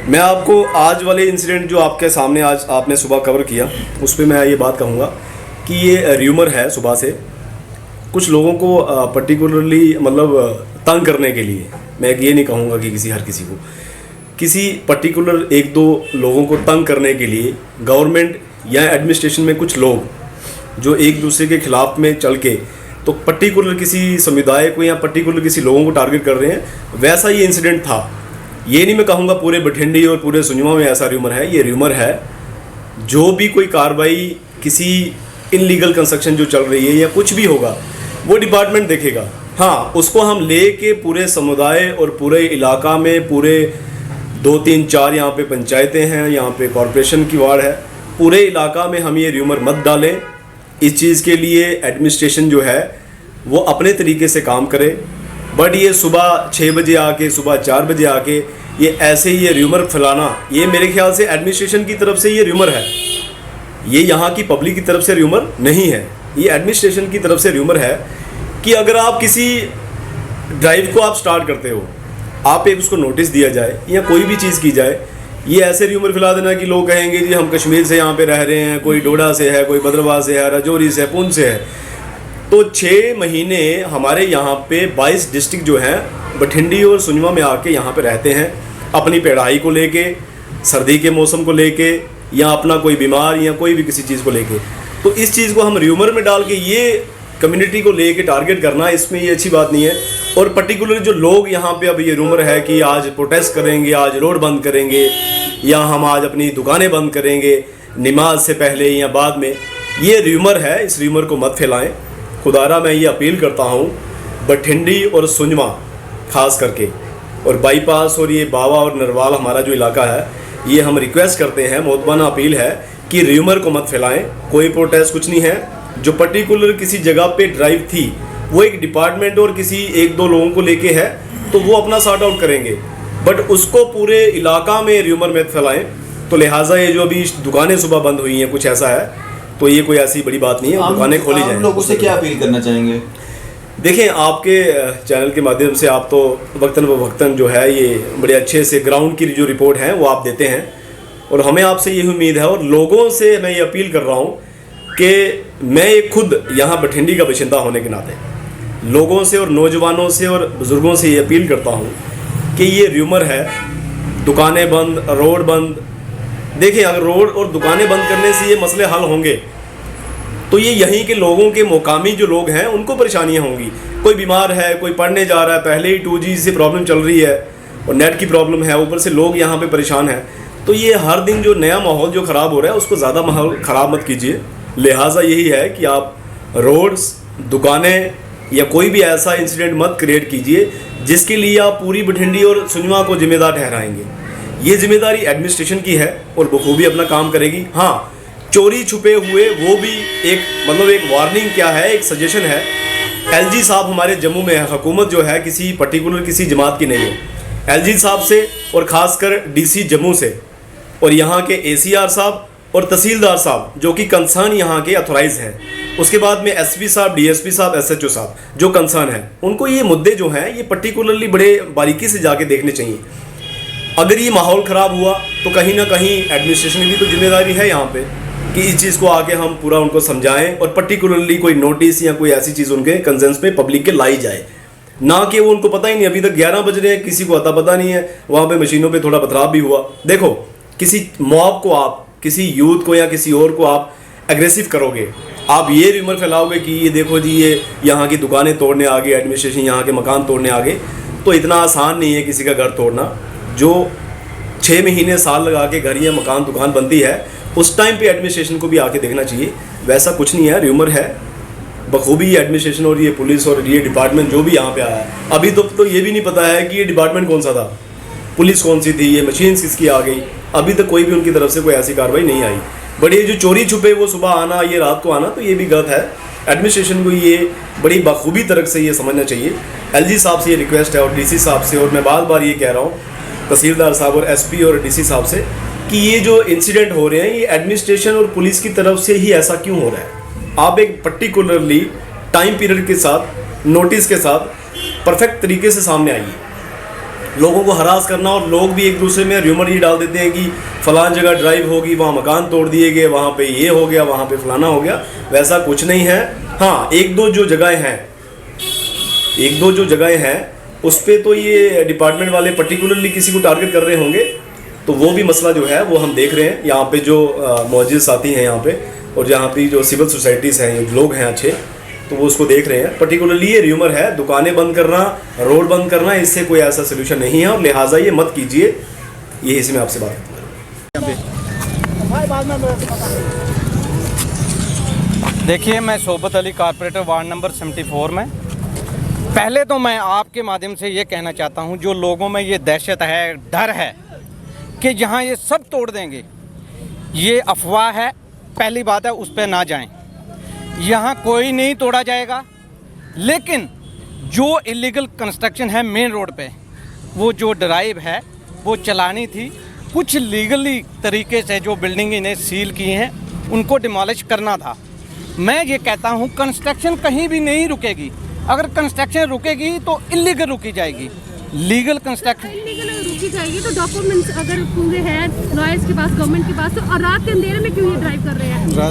मैं आपको आज वाले इंसिडेंट जो आपके सामने आज आपने सुबह कवर किया उस पर मैं ये बात कहूँगा कि ये र्यूमर है सुबह से कुछ लोगों को पर्टिकुलरली मतलब तंग करने के लिए। मैं ये नहीं कहूँगा कि हर किसी को, किसी पर्टिकुलर एक दो लोगों को तंग करने के लिए गवर्नमेंट या एडमिनिस्ट्रेशन में कुछ लोग जो एक दूसरे के खिलाफ में चल के तो पर्टिकुलर किसी समुदाय को या पर्टिकुलर किसी लोगों को टारगेट कर रहे हैं, वैसा ये इंसिडेंट था। ये नहीं मैं कहूँगा पूरे बठिंडी और पूरे सुंजमा में ऐसा र्यूमर है। ये र्यूमर है, जो भी कोई कार्रवाई किसी इनलीगल कंस्ट्रक्शन जो चल रही है या कुछ भी होगा वो डिपार्टमेंट देखेगा। हाँ, उसको हम ले के पूरे समुदाय और पूरे इलाका में पूरे 2-3-4 यहाँ पे पंचायतें हैं, यहाँ पे कॉरपोरेशन की वार्ड है, पूरे इलाका में हम ये र्यूमर मत डालें। इस चीज़ के लिए एडमिनिस्ट्रेशन जो है वो अपने तरीके से काम करे। बट ये सुबह 6 बजे आके सुबह 4 बजे आके ये ऐसे ये र्यूमर फैलाना, ये मेरे ख्याल से एडमिनिस्ट्रेशन की तरफ से ये र्यूमर है, ये यहाँ की पब्लिक की तरफ से र्यूमर नहीं है। ये एडमिनिस्ट्रेशन की तरफ से र्यूमर है कि अगर आप किसी ड्राइव को आप स्टार्ट करते हो, आप एक उसको नोटिस दिया जाए या कोई भी चीज़ की जाए, ये ऐसे र्यूमर फैला देना कि लोग कहेंगे जी हम कश्मीर से यहाँ पे रह रहे हैं, कोई डोडा से है, कोई भद्रवाह से है, राजौरी से है, पुंछ से है। तो 6 महीने हमारे यहाँ पे 22 डिस्ट्रिक्ट जो हैं बठिंडी और सुंजमा में आके यहाँ पे रहते हैं, अपनी पढ़ाई को लेके, सर्दी के मौसम को लेके, या अपना कोई बीमार या कोई भी किसी चीज़ को लेके। तो इस चीज़ को हम र्यूमर में डाल के ये कम्युनिटी को लेके टारगेट करना, इसमें ये अच्छी बात नहीं है। और पर्टिकुलर जो लोग यहाँ पे अब ये रूमर है कि आज प्रोटेस्ट करेंगे, आज रोड बंद करेंगे, या हम आज अपनी दुकानें बंद करेंगे नमाज से पहले या बाद में, ये र्यूमर है। इस र्यूमर को मत फैलाएं। खुदारा मैं ये अपील करता हूँ बठिंडी और सुंजमा खास करके, और बाईपास और ये बावा और नरवाल हमारा जो इलाका है, ये हम रिक्वेस्ट करते हैं, मोहतबाना अपील है कि र्यूमर को मत फैलाएं। कोई प्रोटेस्ट कुछ नहीं है। जो पर्टिकुलर किसी जगह पे ड्राइव थी वो एक डिपार्टमेंट और किसी 1-2 लोगों को लेके है, तो वो अपना सॉर्ट आउट करेंगे, बट उसको पूरे इलाका में र्यूमर मत फैलाएं। तो लिहाजा ये जो अभी दुकानें सुबह बंद हुई हैं, कुछ ऐसा है, तो ये कोई ऐसी बड़ी बात नहीं है, दुकानें खोली जाएं। लोगों से क्या अपील करना चाहेंगे? देखें, आपके चैनल के माध्यम से आप तो वक्तन व वक्तन जो है ये बड़े अच्छे से ग्राउंड की जो रिपोर्ट है वो आप देते हैं, और हमें आपसे यही उम्मीद है। और लोगों से मैं ये अपील कर रहा हूँ कि मैं एक खुद यहाँ बठिंडी का बाशिंदा होने के नाते लोगों से और नौजवानों से और बुज़ुर्गों से ये अपील करता हूँ कि ये र्यूमर है, दुकानें बंद, रोड बंद। देखिए, अगर रोड और दुकानें बंद करने से ये मसले हल होंगे तो ये यहीं के लोगों के मुकामी जो लोग हैं उनको परेशानियां होंगी। कोई बीमार है, कोई पढ़ने जा रहा है, पहले ही 2G से प्रॉब्लम चल रही है और नेट की प्रॉब्लम है, ऊपर से लोग यहाँ पे परेशान हैं। तो ये हर दिन जो नया माहौल जो ख़राब हो रहा है उसको ज़्यादा माहौल ख़राब मत कीजिए। लिहाजा यही है कि आप रोड्स, दुकानें या कोई भी ऐसा इंसिडेंट मत क्रिएट कीजिए जिसके लिए आप पूरी बठिंडी और सुंजमा को जिम्मेदार ठहराएंगे। ये जिम्मेदारी एडमिनिस्ट्रेशन की है और बखूबी अपना काम करेगी। हाँ, चोरी छुपे हुए वो भी एक मतलब एक वार्निंग क्या है, एक सजेशन है। LG साहब हमारे जम्मू में है, हुकूमत जो है किसी पर्टिकुलर किसी जमात की नहीं है। LG साहब से और ख़ासकर DC जम्मू से और यहाँ के ACR साहब और तहसीलदार साहब जो कि कंसर्न यहाँ के अथोराइज हैं, उसके बाद में SP साहब, DSP साहब, SHO साहब जो कंसर्न हैं, उनको ये मुद्दे जो हैं ये पर्टिकुलरली बड़े बारीकी से जाके देखने चाहिए। अगर ये माहौल ख़राब हुआ तो कहीं ना कहीं एडमिनिस्ट्रेशन की भी तो जिम्मेदारी है यहाँ पे कि इस चीज़ को आके हम पूरा उनको समझाएं और पर्टिकुलरली कोई नोटिस या कोई ऐसी चीज़ उनके कंसेंस पे पब्लिक के लाई जाए, ना कि वो उनको पता ही नहीं। अभी तक 11 बज रहे हैं, किसी को अता पता नहीं है। वहाँ पे मशीनों पे थोड़ा पथराव भी हुआ। देखो, किसी मॉब को आप, किसी यूथ को या किसी और को आप एग्रेसिव करोगे, आप ये र्यूमर फैलाओगे कि ये देखो जी ये यहाँ की दुकानें तोड़ने आ गए, एडमिनिस्ट्रेशन यहाँ के मकान तोड़ने आ गए, तो इतना आसान नहीं है किसी का घर तोड़ना। जो 6 महीने साल लगा के घर या मकान दुकान बनती है, उस टाइम पे एडमिनिस्ट्रेशन को भी आके देखना चाहिए। वैसा कुछ नहीं है, र्यूमर है। बखूबी एडमिनिस्ट्रेशन और ये पुलिस और ये डिपार्टमेंट जो भी यहाँ पे आया है, अभी तो ये भी नहीं पता है कि ये डिपार्टमेंट कौन सा था, पुलिस कौन सी थी, ये मशीन्स किसकी आ गई। अभी तक कोई भी उनकी तरफ से कोई ऐसी कार्रवाई नहीं आई। बट ये जो चोरी छुपे वो सुबह आना, ये रात को आना, तो ये भी गलत है। एडमिनिस्ट्रेशन को ये बड़ी बखूबी तरह से ये समझना चाहिए। LG साहब से ये रिक्वेस्ट है और DC साहब से, और मैं बार बार ये कह रहा हूँ तहसीलदार साहब और SP और DC साहब से कि ये जो इंसिडेंट हो रहे हैं ये एडमिनिस्ट्रेशन और पुलिस की तरफ से ही ऐसा क्यों हो रहा है। आप एक पर्टिकुलरली टाइम पीरियड के साथ, नोटिस के साथ परफेक्ट तरीके से सामने आइए। लोगों को हरास करना, और लोग भी एक दूसरे में र्यूमर ये डाल देते हैं कि फलान जगह ड्राइव होगी, वहाँ मकान तोड़ दिए गए, वहाँ पे ये हो गया, वहाँ पे फलाना हो गया। वैसा कुछ नहीं है। हाँ, एक दो जो जगहें हैं उस पर तो ये डिपार्टमेंट वाले पर्टिकुलरली किसी को टारगेट कर रहे होंगे, तो वो भी मसला जो है वो हम देख रहे हैं। यहाँ पे जो मौजूद साथी हैं यहाँ पे, और जहाँ पे जो सिविल सोसाइटीज़ हैं, जो लोग हैं अच्छे, तो वो उसको देख रहे हैं। पर्टिकुलरली ये र्यूमर है, दुकानें बंद करना, रोड बंद करना, इससे कोई ऐसा सोल्यूशन नहीं है, और लिहाजा ये मत कीजिए। यही इसमें आपसे बात है। देखिए, मैं शोबत अली, कारपोरेटर वार्ड नंबर 74 में। पहले तो मैं आपके माध्यम से ये कहना चाहता हूँ, जो लोगों में ये दहशत है, डर है कि यहाँ ये सब तोड़ देंगे, ये अफवाह है। पहली बात है, उस पर ना जाएं। यहाँ कोई नहीं तोड़ा जाएगा, लेकिन जो इलीगल कंस्ट्रक्शन है मेन रोड पे, वो जो ड्राइव है वो चलानी थी। कुछ लीगली तरीके से जो बिल्डिंग इन्हें सील की हैं उनको डिमोलिश करना था। मैं ये कहता हूँ कंस्ट्रक्शन कहीं भी नहीं रुकेगी। अगर कंस्ट्रक्शन रुकेगी तो इलीगल रुकी जाएगी। लीगल कंस्ट्रक्शन इलीगल रुकी जाएगी तो डॉक्यूमेंट्स अगर पूरे हैं लॉयर्स के पास, गवर्नमेंट के पास, तो और रात के अंधेरे में क्यों ये ड्राइव कर रहे हैं?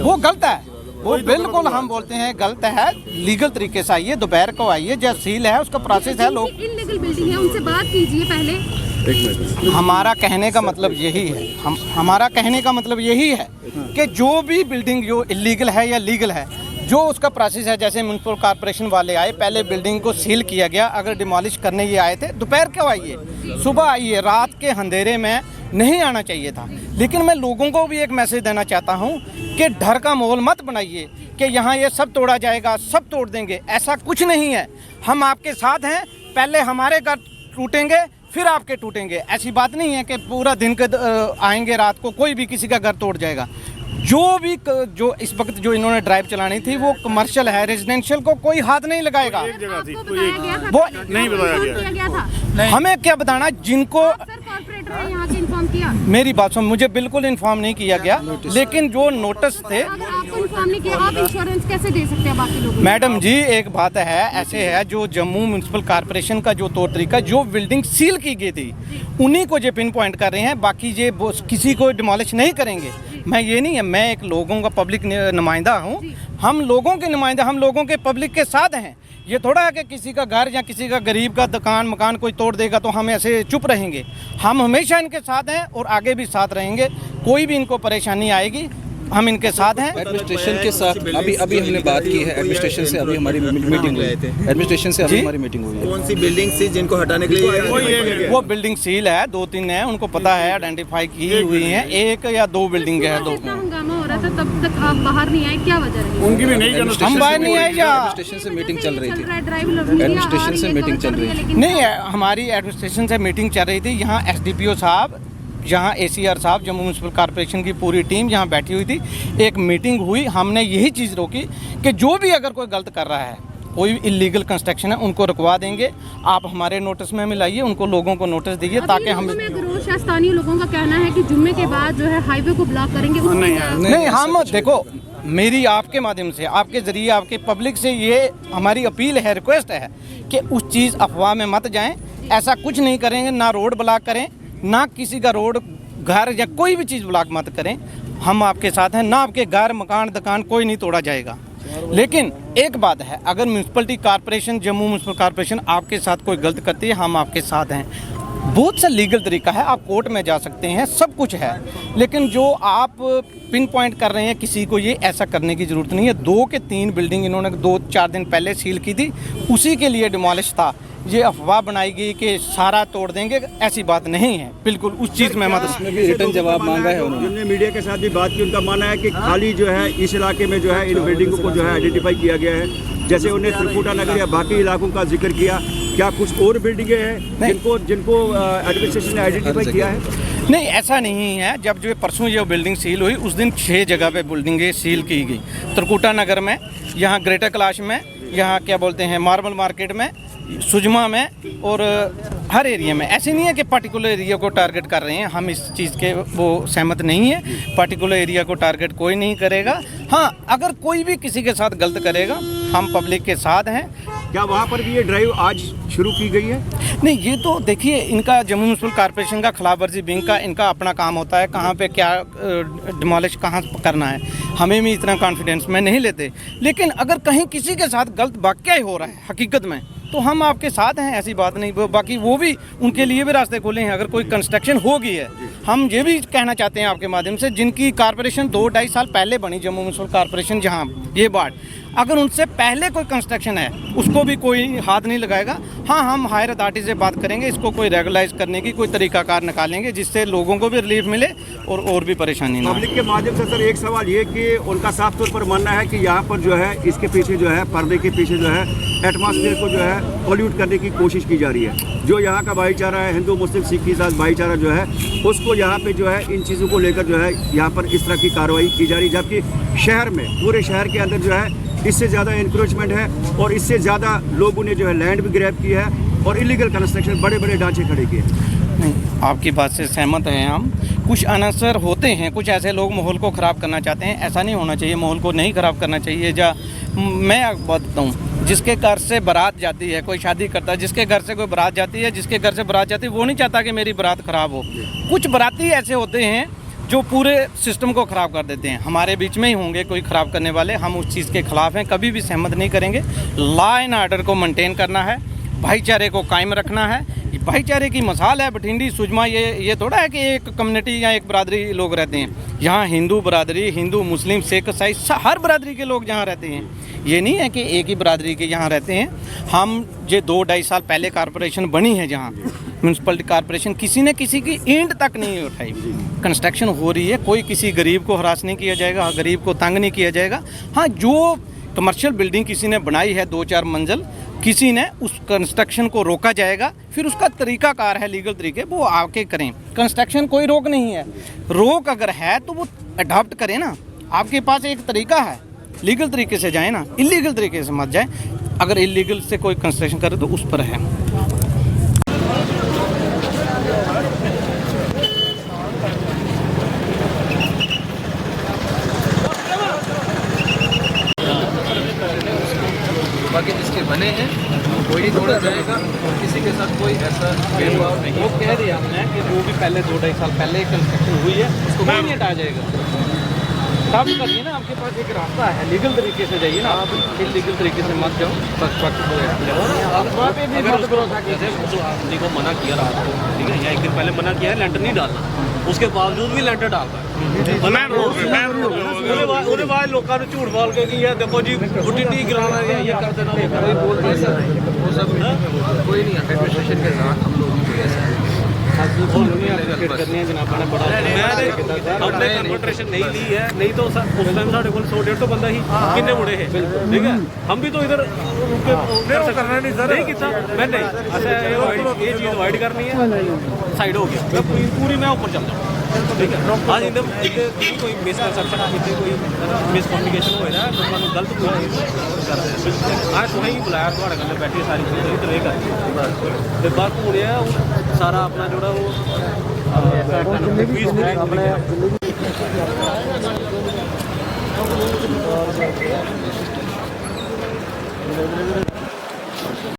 वो गलत है। वो बिल्कुल हम बोलते हैं गलत है। लीगल तरीके से आइए, दोपहर को आइए, जो सील है उसका प्रोसेस है। लोग इलीगल बिल्डिंग है, उनसे बात कीजिए पहले। हमारा कहने का मतलब यही है, हमारा कहने का मतलब यही है कि जो भी बिल्डिंग जो इलीगल है या लीगल है, जो उसका प्रोसेस है, जैसे म्युनिसिपल कॉर्पोरेशन वाले आए, पहले बिल्डिंग को सील किया गया। अगर डिमोलिश करने ये आए थे, दोपहर क्यों आइए, सुबह आइए, रात के अंधेरे में नहीं आना चाहिए था। लेकिन मैं लोगों को भी एक मैसेज देना चाहता हूँ कि डर का माहौल मत बनाइए कि यहाँ ये सब तोड़ा जाएगा, सब तोड़ देंगे। ऐसा कुछ नहीं है। हम आपके साथ हैं। पहले हमारे घर टूटेंगे, फिर आपके टूटेंगे। ऐसी बात नहीं है कि पूरा दिन के आएंगे, रात को कोई भी किसी का घर तोड़ जाएगा। जो इस वक्त जो इन्होंने ड्राइव चलानी थी वो कमर्शियल है, रेजिडेंशियल को कोई हाथ नहीं लगाएगा। वो नहीं बताया गया था। हमें क्या बताना, जिनको यहाँ के इन्फॉर्म किया। मेरी बात सुन, मुझे बिल्कुल इन्फॉर्म नहीं किया गया, लेकिन जो नोटिस थे। अगर आपको इन्फॉर्म नहीं किया, आप इंश्योरेंस कैसे दे सकते हैं बाकी लोगों को? मैडम जी, एक बात है, ऐसे है, जो जम्मू म्युनिसिपल कॉर्पोरेशन का जो तौर तरीका, जो बिल्डिंग सील की गई थी, उन्हीं को ये पिन पॉइंट कर रहे हैं। बाकी ये किसी को डिमोलिश नहीं करेंगे। मैं ये नहीं है, मैं एक लोगों का पब्लिक नुमाइंदा हूँ। हम लोगों के नुमाइंदा, हम लोगों के पब्लिक के साथ हैं। ये थोड़ा है कि किसी का घर या किसी का गरीब का दुकान मकान कोई तोड़ देगा तो हम ऐसे चुप रहेंगे। हम हमेशा इनके साथ हैं और आगे भी साथ रहेंगे। कोई भी इनको परेशानी आएगी, हम इनके साथ हैं। एडमिनिस्ट्रेशन के साथ अभी हमने बात की है। एडमिनिस्ट्रेशन से अभी हमारी मीटिंग हुई है। एडमिनिस्ट्रेशन से अभी हमारी मीटिंग हुई है। कौन सी बिल्डिंग थी जिनको हटाने के लिए? वो बिल्डिंग सील है, 2-3 है, उनको पता है, आइडेंटिफाई की हुई है। 1 या 2 बिल्डिंग है। 2 हंगामा हो रहा था, तब तक आप बाहर नहीं आए, क्या वजह रही? उनकी भी नहीं, हम बाहर नहीं आए। या एडमिनिस्ट्रेशन से मीटिंग चल रही थी। एडमिनिस्ट्रेशन से मीटिंग चल रही थी। नहीं है, हमारी एडमिनिस्ट्रेशन से मीटिंग चल रही थी। यहाँ SDPO साहब, यहाँ ACR साहब, जम्मू म्युनिसिपल कॉर्पोरेशन की पूरी टीम यहाँ बैठी हुई थी। एक मीटिंग हुई, हमने यही चीज़ रोकी कि जो भी अगर कोई गलत कर रहा है, कोई इलीगल कंस्ट्रक्शन है, उनको रुकवा देंगे। आप हमारे नोटिस में मिलाइए, उनको लोगों को नोटिस दीजिए, ताकि हम स्थानीय लोगों का कहना है कि जुम्मे के बाद जो है हाईवे को ब्लॉक करेंगे। नहीं, हम देखो, मेरी आपके माध्यम से, आपके ज़रिए, आपके पब्लिक से ये हमारी अपील है, रिक्वेस्ट है कि उस चीज़ अफवाह में मत जाएं। ऐसा कुछ नहीं करेंगे। ना रोड ब्लॉक करें, ना किसी का रोड, घर या कोई भी चीज़ ब्लॉक मत करें। हम आपके साथ हैं। ना आपके घर मकान दुकान कोई नहीं तोड़ा जाएगा। लेकिन एक बात है, अगर municipality corporation, Jammu municipal corporation आपके साथ कोई गलत करती है, हम आपके साथ हैं। बहुत सा लीगल तरीका है, आप कोर्ट में जा सकते हैं, सब कुछ है। लेकिन जो आप पिन पॉइंट कर रहे हैं किसी को, ये ऐसा करने की ज़रूरत नहीं है। 2 के 3 बिल्डिंग इन्होंने 2-4 दिन पहले सील की थी, उसी के लिए डिमोलिश था। ये अफवाह बनाई गई कि सारा तोड़ देंगे, ऐसी बात नहीं है। बिल्कुल उस चीज़ में मत। इसमें भी रिटर्न जवाब मांगा है उन्होंने। जिनने मीडिया के साथ भी बात की, उनका मानना है कि खाली जो है इस इलाके में जो है इन बिल्डिंगों को जो है आइडेंटिफाई किया गया है। जैसे उन्हें त्रिकुटा नगर या बाकी इलाकों का जिक्र किया, क्या कुछ और बिल्डिंगें हैं जिनको एडमिनिस्ट्रेशन ने आइडेंटिफाई किया है? नहीं, ऐसा नहीं है। जब जो परसों ये बिल्डिंग सील हुई, उस दिन 6 जगह पे बिल्डिंगें सील की गई। त्रिकुटा नगर में, यहाँ ग्रेटर कैलाश में, यहाँ क्या बोलते हैं मार्बल मार्केट में, सुजमा में और हर एरिया में, ऐसे नहीं है कि पर्टिकुलर एरिया को टारगेट कर रहे हैं, हम इस चीज़ के वो सहमत नहीं है। पर्टिकुलर एरिया को टारगेट कोई नहीं करेगा। हाँ, अगर कोई भी किसी के साथ गलत करेगा, हम पब्लिक के साथ हैं। क्या वहाँ पर भी ये ड्राइव आज शुरू की गई है? नहीं, ये तो देखिए, इनका जम्मू म्यूनसिपल कॉर्पोरेशन का खिलाफ वर्जी विंग का इनका अपना काम होता है, कहाँ पे क्या डिमोलिश कहाँ करना है, हमें भी इतना कॉन्फिडेंस में नहीं लेते। लेकिन अगर कहीं किसी के साथ गलत वाकया ही हो रहा है हकीकत में, तो हम आपके साथ हैं, ऐसी बात नहीं। बाकी वो भी, उनके लिए भी रास्ते खोले हैं। अगर कोई कंस्ट्रक्शन हो गई है, हम ये भी कहना चाहते हैं आपके माध्यम से, जिनकी कॉर्पोरेशन 2-2.5 साल पहले बनी, जम्मू म्यूनसिपल कॉर्पोरेशन जहाँ ये वार्ड, अगर उनसे पहले कोई कंस्ट्रक्शन है, उसको भी कोई हाथ नहीं लगाएगा। हाँ, हम हायर अथॉरिटी से बात करेंगे, इसको कोई रेगुलाइज करने की कोई तरीकाकार निकालेंगे, जिससे लोगों को भी रिलीफ मिले और भी परेशानी ना। पब्लिक के माध्यम से सर एक सवाल ये कि उनका साफ तौर पर मानना है कि यहाँ पर जो है, इसके पीछे जो है, पर्दे के पीछे जो है, एटमॉस्फेयर को जो है पॉल्यूट करने की कोशिश की जा रही है। जो यहाँ का भाईचारा है, हिंदू मुस्लिम सिख ईसाई भाईचारा जो है, उसको यहाँ पे जो है इन चीज़ों को लेकर जो है यहाँ पर इस तरह की कार्रवाई की जा रही है। जबकि शहर में, पूरे शहर के अंदर जो है इससे ज़्यादा इंक्रोचमेंट है और इससे ज़्यादा लोगों ने जो है लैंड भी ग्रैब की है और इलीगल कंस्ट्रक्शन, बड़े बड़े ढांचे खड़े किए। नहीं, आपकी बात से सहमत हैं हम। कुछ अनसर होते हैं, कुछ ऐसे लोग माहौल को ख़राब करना चाहते हैं। ऐसा नहीं होना चाहिए, माहौल को नहीं ख़राब करना चाहिए। मैं बात बताऊँ, जिसके घर से बारात जाती है, कोई शादी करता है, जिसके घर से कोई बारात जाती है, जिसके घर से बारात जाती है, वो नहीं चाहता कि मेरी बारात ख़राब हो। कुछ बाराती ऐसे होते हैं जो पूरे सिस्टम को ख़राब कर देते हैं। हमारे बीच में ही होंगे कोई ख़राब करने वाले, हम उस चीज़ के ख़िलाफ़ हैं, कभी भी सहमत नहीं करेंगे। लॉ एंड ऑर्डर को मेंटेन करना है, भाईचारे को कायम रखना है। भाईचारे की मिसाल है बठिंडी सुजमा। ये थोड़ा है कि एक कम्युनिटी या एक बरादरी लोग रहते हैं। यहाँ हिंदू बरादरी, हिंदू मुस्लिम सिख ईसाई हर बरादरी के लोग यहाँ रहते हैं। ये नहीं है कि एक ही बरादरी के यहाँ रहते हैं। हम ये 2-2.5 साल पहले कॉरपोरेशन बनी है, जहाँ म्यूनसिपलिटी कॉरपोरेशन, किसी ने किसी की ईंट तक नहीं उठाई। कंस्ट्रक्शन हो रही है, कोई किसी गरीब को हरास नहीं किया जाएगा, गरीब को तंग नहीं किया जाएगा। हाँ, जो कमर्शियल बिल्डिंग किसी ने बनाई है 2-4 मंजिल, किसी ने उस कंस्ट्रक्शन को रोका जाएगा। फिर उसका तरीकाकार है, लीगल तरीके, वो आके करें। कंस्ट्रक्शन कोई रोक नहीं है। रोक अगर है तो वो अडॉप्ट करें ना। आपके पास एक तरीका है, लीगल तरीके से जाए ना, इलीगल तरीके से मत जाए। अगर इलीगल से कोई कंस्ट्रक्शन करे तो उस पर है। बाकी जिसके बने हैं वही तोड़ा जाएगा, किसी के साथ कोई ऐसा भेदभाव नहीं। वो कह दिया हमने कि जो भी पहले 2-2.5 साल पहले कंस्ट्रक्शन हुई है, उसको नहीं हटाया जाएगा। तब करिए ना, आपके पास एक रास्ता है, लीगल तरीके से जाइए ना, आप इलीगल तरीके से मत जाओ। वहाँ पे भी मत भरोसा कीजिए। आदमी को मना किया रात को, ठीक है, या एक दिन पहले मना किया है लेंटर नहीं डालना, उसके बावजूद भी लेंटर डालता है। ਉਹਦੇ ਬਾਅਦ ਲੋਕਾਂ ਨੂੰ ਝੂਠ ਬੋਲ ਕੇ ਕੀ ਹੈ, ਦੇਖੋ ਜੀ ਬੁੱਢੀ गिराना है, ये कर देना, वो कर बोल रहे सर, वो सब कोई नहीं है। एडमिनिस्ट्रेशन के साथ हम लोग भी ऐसा हमने कन्फर्टेशन नहीं ली है, नहीं तो उस टाइम साढ़े को 100-150 बंदा ही किन्ने मुड़े है, ठीक है। हम भी तो इधर करना नहीं सर, नहीं किया मैं नहीं। अच्छा, ये चीज़ अवॉइड करनी है, साइड हो गया, पूरी मैं ऊपर चल जाऊँ, ठीक है। आज इधर कोई मिसकंसेप्शन, कोई मिसकम्युनिकेशन हो रहा है, लोगों को गलत करते आज तुम ही बुलाया, थोड़े कन्ने बैठी सारी चीज़ें तो ये कर बात हो रहा है सारा अपना जोड़ा वो